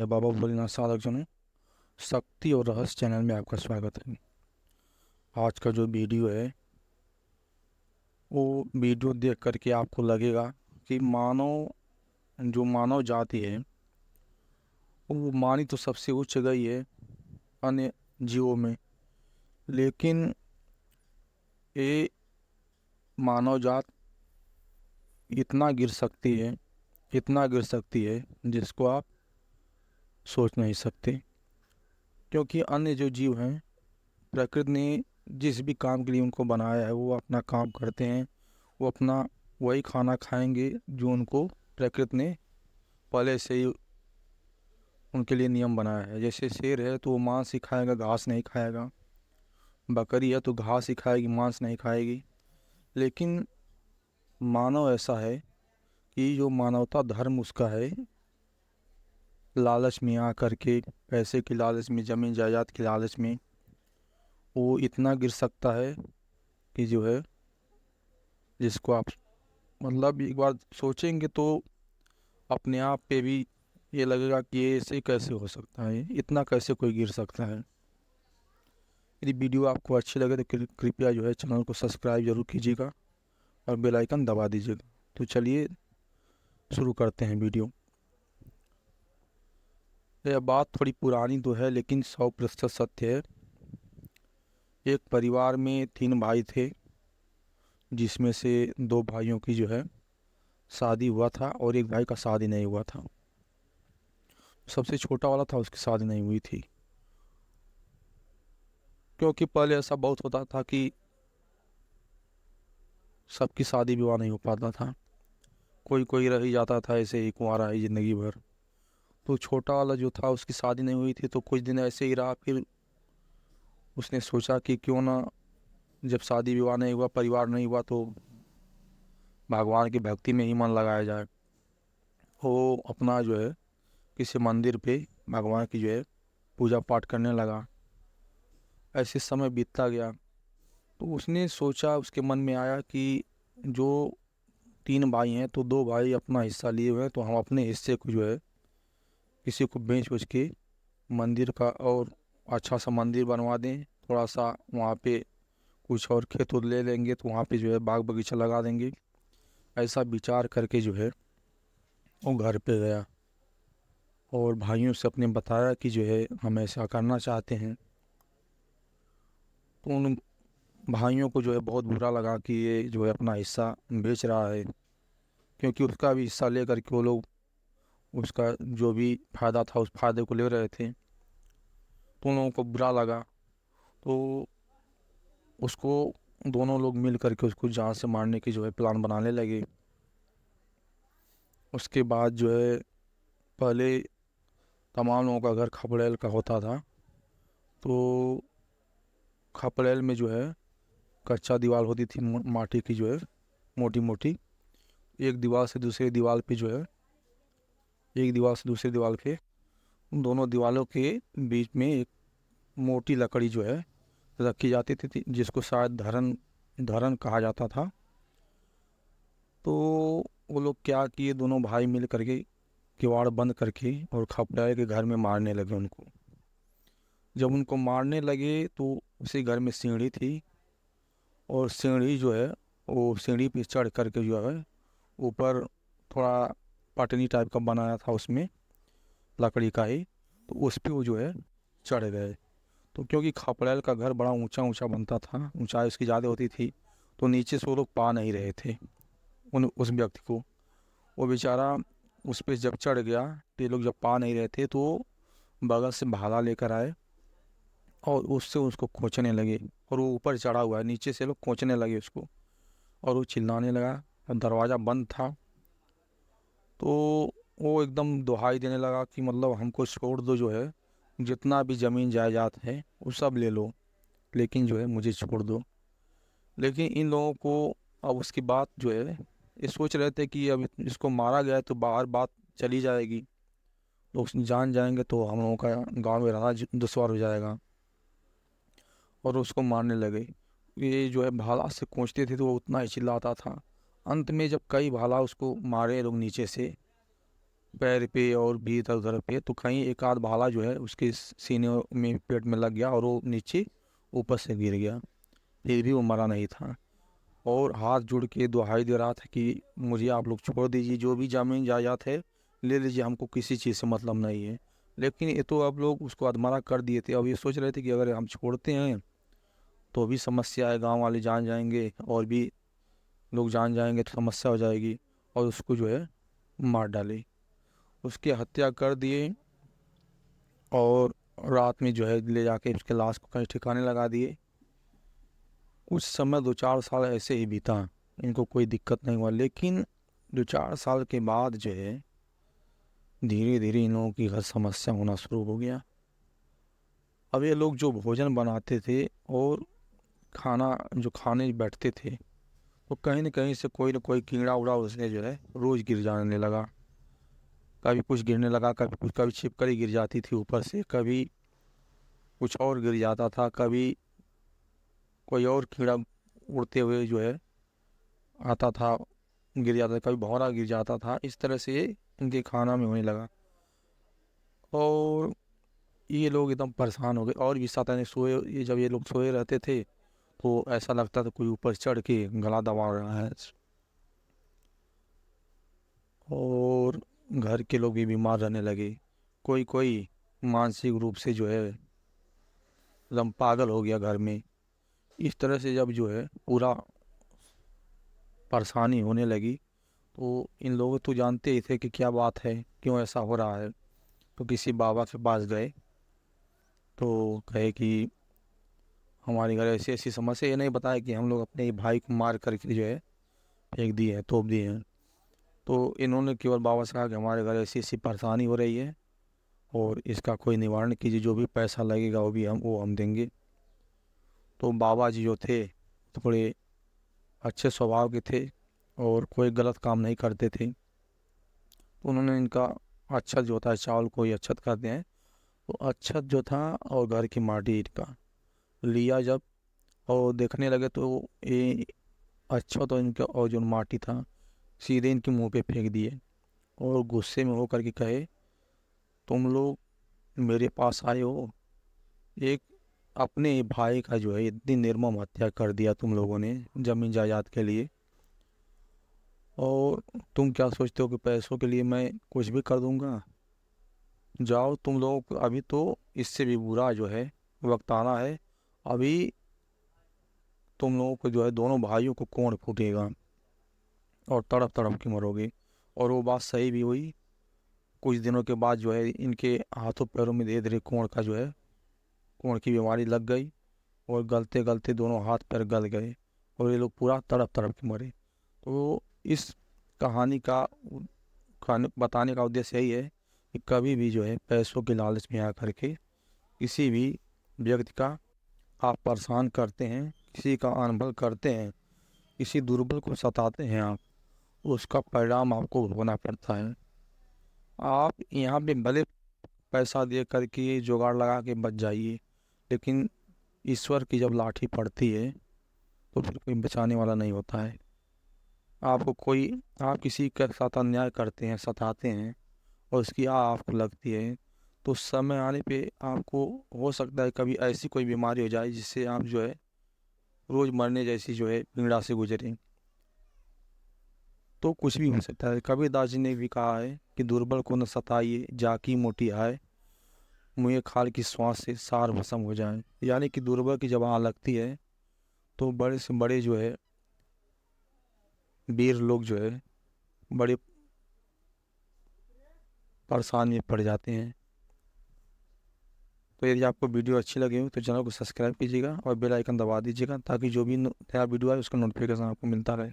बाबा भोलेनाथ साधक जनों, शक्ति और रहस्य चैनल में आपका स्वागत है। आज का जो वीडियो है वो वीडियो देख करके आपको लगेगा कि मानव जाति है वो मानी तो सबसे उच्च गई है अन्य जीवों में, लेकिन ये मानव जात इतना गिर सकती है, इतना गिर सकती है जिसको आप सोच नहीं सकते। क्योंकि अन्य जो जीव हैं, प्रकृति ने जिस भी काम के लिए उनको बनाया है वो अपना काम करते हैं। वो अपना वही खाना खाएंगे जो उनको प्रकृति ने पहले से ही उनके लिए नियम बनाया है। जैसे शेर है तो वो मांस ही खाएगा, घास नहीं खाएगा। बकरी है तो घास ही खाएगी, मांस नहीं खाएगी। लेकिन मानव ऐसा है कि जो मानवता धर्म उसका है, लालच में आ करके, पैसे की लालच में, ज़मीन जायदाद की लालच में वो इतना गिर सकता है कि जो है जिसको आप मतलब एक बार सोचेंगे तो अपने आप पे भी ये लगेगा कि ये ऐसे कैसे हो सकता है, इतना कैसे कोई गिर सकता है। यदि वीडियो आपको अच्छी लगे तो कृपया जो है चैनल को सब्सक्राइब जरूर कीजिएगा और बेल आइकन दबा दीजिएगा। तो चलिए शुरू करते हैं वीडियो। यह बात थोड़ी पुरानी तो है लेकिन 100% सत्य है। एक परिवार में 3 भाई थे, जिसमें से 2 भाइयों की जो है शादी हुआ था और एक भाई का शादी नहीं हुआ था। सबसे छोटा वाला था, उसकी शादी नहीं हुई थी। क्योंकि पहले ऐसा बहुत होता था कि सबकी शादी विवाह नहीं हो पाता था, कोई कोई रह ही जाता था ऐसे ही कुंवारा ही ज़िंदगी भर। तो छोटा वाला जो था उसकी शादी नहीं हुई थी, तो कुछ दिन ऐसे ही रहा। फिर उसने सोचा कि क्यों ना, जब शादी विवाह नहीं हुआ, परिवार नहीं हुआ, तो भगवान की भक्ति में ही मन लगाया जाए। वो अपना जो है किसी मंदिर पे भगवान की जो है पूजा पाठ करने लगा। ऐसे समय बीतता गया तो उसने सोचा, उसके मन में आया कि जो 3 भाई हैं तो 2 भाई अपना हिस्सा लिए हुए हैं, तो हम अपने हिस्से को जो है किसी को बेच उच के मंदिर का और अच्छा सा मंदिर बनवा दें। थोड़ा सा वहाँ पे कुछ और खेत उत ले लेंगे तो वहाँ पे जो है बाग बगीचा लगा देंगे। ऐसा विचार करके जो है वो घर पे गया और भाइयों से अपने बताया कि जो है हम ऐसा करना चाहते हैं। तो उन भाइयों को जो है बहुत बुरा लगा कि ये जो है अपना हिस्सा बेच रहा है, क्योंकि उसका भी हिस्सा ले करके वो लोग उसका जो भी फायदा था उस फायदे को ले रहे थे। तो उन लोगों को बुरा लगा। तो उसको दोनों लोग मिल करके उसको जान से मारने की जो है प्लान बनाने लगे। उसके बाद जो है पहले तमाम लोगों का घर खपड़ेल का होता था। तो खपड़ेल में जो है कच्चा दीवार होती थी, माटी की जो है मोटी मोटी। एक दीवार से दूसरी दीवार पे जो है, एक दीवार से दूसरी दीवार पे, उन दोनों दीवारों के बीच में एक मोटी लकड़ी जो है रखी जाती थी, जिसको शायद धरन धरन कहा जाता था। तो वो लोग क्या किए, दोनों भाई मिल करके किवाड़ बंद करके और खपड़ाए के घर में मारने लगे उनको। जब उनको मारने लगे तो उसी घर में सीढ़ी थी, और सीढ़ी जो है वो सीढ़ी पे चढ़ करके जो है ऊपर थोड़ा पटनी टाइप का बनाया था उसमें, लकड़ी का ही। तो उस पे वो जो है चढ़ गए। तो क्योंकि खपड़ैल का घर बड़ा ऊंचा ऊंचा बनता था, ऊंचाई उसकी ज़्यादा होती थी, तो नीचे से वो लोग पा नहीं रहे थे उन उस व्यक्ति को। वो बेचारा उस पे जब चढ़ गया तो ये लोग जब पा नहीं रहे थे तो बगल से भाला लेकर आए और उससे उसको खोंचने लगे। और वो ऊपर चढ़ा हुआ है, नीचे से लोग खोंचने लगे उसको, और वो चिल्लाने लगा। और दरवाज़ा बंद था। तो वो एकदम दुहाई देने लगा कि मतलब हमको छोड़ दो, जो है जितना भी ज़मीन जायदाद है वो सब ले लो, लेकिन जो है मुझे छोड़ दो। लेकिन इन लोगों को अब उसकी बात जो है, ये सोच रहे थे कि अब इसको मारा गया है तो बाहर बात चली जाएगी, लोग जान जाएंगे तो हम लोगों का गांव में रहना दुश्वार हो जाएगा। और उसको मारने लगे। ये जो है भाला से कोंचते थे तो वो उतना ही चिल्लाता था। अंत में जब कई भाला उसको मारे लोग नीचे से, पैर पे और भी इधर उधर पे, तो कहीं एक आध भाला जो है उसके सीने में पेट में लग गया और वो नीचे ऊपर से गिर गया, फिर भी वो मरा नहीं था। और हाथ जोड़ के दुहाई दे रहा था कि मुझे आप लोग छोड़ दीजिए, जो भी जमीन जायदाद है ले लीजिए, हमको किसी चीज़ से मतलब नहीं है। लेकिन ये तो अब लोग उसको अधमरा कर दिए थे। अब ये सोच रहे थे कि अगर हम छोड़ते हैं तो भी समस्या है, गांव वाले जान जाएंगे और भी लोग जान जाएंगे तो समस्या हो जाएगी। और उसको जो है मार डाले, उसकी हत्या कर दिए। और रात में जो है ले जाके उसके लाश को कहीं ठिकाने लगा दिए। कुछ समय 2-4 साल ऐसे ही बीता, इनको कोई दिक्कत नहीं हुआ। लेकिन 2-4 साल के बाद जो है धीरे धीरे इन लोगों की हर समस्या होना शुरू हो गया। अब ये लोग जो भोजन बनाते थे और खाना जो खाने बैठते थे, तो कहीं न कहीं से कोई ना कोई कीड़ा उड़ा उसने जो है रोज़ गिर जाने लगा। कभी कुछ गिरने लगा, कभी कुछ, कभी छिपकली गिर जाती थी ऊपर से, कभी कुछ और गिर जाता था, कभी कोई और कीड़ा उड़ते हुए जो है आता था, गिर जाता था, कभी भौरा गिर जाता था। इस तरह से ये इनके खाना में होने लगा। और ये लोग एकदम परेशान हो गए और भी सताने सोए, ये जब ये लोग सोए रहते थे तो ऐसा लगता था कोई ऊपर चढ़ के गला दबा रहा है। और घर के लोग भी बीमार रहने लगे, कोई कोई मानसिक रूप से जो है एकदम पागल हो गया घर में। इस तरह से जब जो है पूरा परेशानी होने लगी, तो इन लोग तो जानते ही थे कि क्या बात है, क्यों ऐसा हो रहा है। तो किसी बाबा के पास गए तो कहे कि हमारे घर ऐसी ऐसी समस्या। ये नहीं बताया कि हम लोग अपने भाई को मार करके जो है फेंक दिए हैं, तोप दिए हैं। तो इन्होंने केवल बाबा से कहा कि हमारे घर ऐसी ऐसी परेशानी हो रही है और इसका कोई निवारण कीजिए, जो भी पैसा लगेगा वो हम देंगे। तो बाबा जी जो थे थोड़े अच्छे स्वभाव के थे और कोई गलत काम नहीं करते थे। तो उन्होंने इनका अच्छत जो होता है, चावल को ही अच्छत करते हैं, तो अच्छत जो था और घर की माटी इनका लिया जब, और देखने लगे तो ये अच्छा तो इनका और जो माटी था सीधे इनके मुंह पे फेंक दिए। और गुस्से में होकर के कहे, तुम लोग मेरे पास आए हो, एक अपने भाई का जो है इतनी निर्मम हत्या कर दिया तुम लोगों ने जमीन जायदाद के लिए। और तुम क्या सोचते हो कि पैसों के लिए मैं कुछ भी कर दूंगा? जाओ तुम लोग, अभी तो इससे भी बुरा जो है वक्त आना है। अभी तुम लोगों को जो है दोनों भाइयों को कोढ़ फूटेगा और तड़प तड़प के मरोगे। और वो बात सही भी हुई। कुछ दिनों के बाद जो है इनके हाथों पैरों में धीरे धीरे कोढ़ का जो है कोढ़ की बीमारी लग गई। और गलते गलते दोनों हाथ पैर गल गए और ये लोग पूरा तड़प तड़प के मरे। तो इस कहानी का कहानी बताने का उद्देश्य यही है कि कभी भी जो है पैसों के लालच में आ करके किसी भी व्यक्ति का आप परेशान करते हैं, किसी का अनभल करते हैं, किसी दुर्बल को सताते हैं आप, उसका परिणाम आपको भोगना पड़ता है। आप यहाँ पे भले पैसा दे करके जुगाड़ लगा के बच जाइए, लेकिन ईश्वर की जब लाठी पड़ती है तो फिर कोई बचाने वाला नहीं होता है। आपको कोई, आप किसी के साथ अन्याय करते हैं, सताते हैं और उसकी आपको लगती है, तो समय आने पे आपको हो सकता है कभी ऐसी कोई बीमारी हो जाए जिससे आप जो है रोज़ मरने जैसी जो है पीड़ा से गुजरें। तो कुछ भी हो सकता है। कबीरदास जी ने भी कहा है कि दुर्बल को न सताइए, जाकी मोटी आए, मुँह खाल की श्वास से सार भस्म हो जाए। यानी कि दुर्बल की जब आग लगती है तो बड़े से बड़े जो है वीर लोग जो है बड़े परेशान में पड़ जाते हैं। तो यदि आपको वीडियो अच्छी लगी हो तो चैनल को सब्सक्राइब कीजिएगा और बेल आइकन दबा दीजिएगा, ताकि जो भी नया वीडियो आए उसका नोटिफिकेशन आपको मिलता रहे।